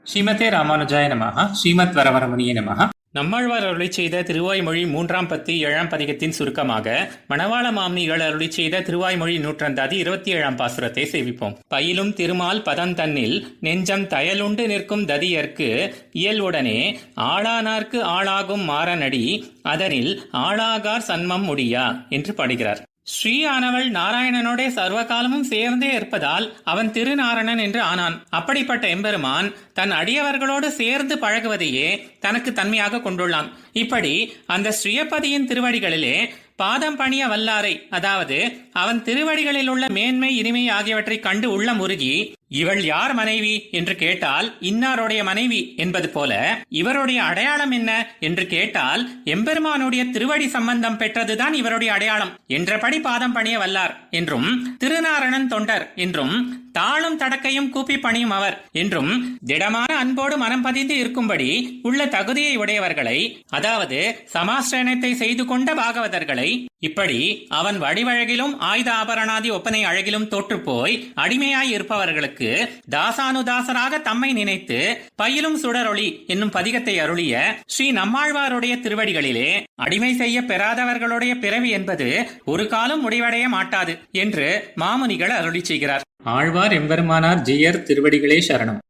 ஸ்ரீமதே ராமானுஜாய நமஹ. ஸ்ரீமத் வரவரமுனியே நமஹ. நம்மாழ்வார் அருளிச் செய்த திருவாய்மொழி 3ஆம் பத்தி 7ஆம் பதிகத்தின் சுருக்கமாக மணவாள மாமுனிகள் அருளிச் செய்த திருவாய்மொழி 127ஆம் பாசுரத்தை சேவிப்போம். பயிலும் திருமால் பதந்தன்னில் நெஞ்சம் தயலுண்டு நிற்கும் ததியர்க்கு இயல்வுடனே ஆளானார்க்கு ஆளாகும் மாறனடி அதனில் ஆளாகார் சன்மம் முடியா என்று பாடுகிறார். ஸ்ரீயானவள் நாராயணனோட சர்வகாலமும் சேர்ந்தே இருப்பதால் அவன் திருநாரணன் என்று ஆனான். அப்படிப்பட்ட எம்பெருமான் தன் அடியவர்களோடு சேர்ந்து பழகுவதையே தனக்கு தன்மையாக கொண்டுள்ளான். இப்படி அந்த ஸ்ரீயப்பதியின் திருவடிகளிலே பாதம் பணிய வல்லாரை, அதாவது அவன் திருவடிகளில் உள்ள மேன்மை இனிமை ஆகியவற்றை கண்டு உள்ள முருகி, இவள் யார் மனைவி என்று கேட்டால் இன்னாருடைய மனைவி என்பது போல, இவருடைய அடையாளம் என்ன என்று கேட்டால் எம்பெருமானுடைய திருவடி சம்பந்தம் பெற்றதுதான் இவருடைய அடையாளம் என்றபடி பாதம் பணிய வல்லார் என்றும், திருநாரணன் தொண்டர் என்றும், தாளும் தடக்கையும் கூப்பி பணியும் அவர் என்றும், திடமான அன்போடு மனம் பதிந்து இருக்கும்படி உள்ள தகுதியை உடையவர்களை, அதாவது சமாஸ்ரயணத்தை செய்து கொண்ட பாகவதர்களை, இப்படி அவன் வடிவழகிலும் ஆயுத ஆபரணாதி ஒப்பனை அழகிலும் தோற்றுப்போய் அடிமையாய் இருப்பவர்களுக்கு தாசானுதாசராக தம்மை நினைத்து பயிலும் சுடரொளி என்னும் பதிகத்தை அருளிய ஸ்ரீ நம்மாழ்வாருடைய திருவடிகளிலே அடிமை செய்ய பெறாதவர்களுடைய பிறவி என்பது ஒரு காலம் முடிவடைய மாட்டாது என்று மாமுனிகள் அருளி செய்கிறார். ஆழ்வார் எம்பெருமானார் ஜீயர் திருவடிகளே சரணம்.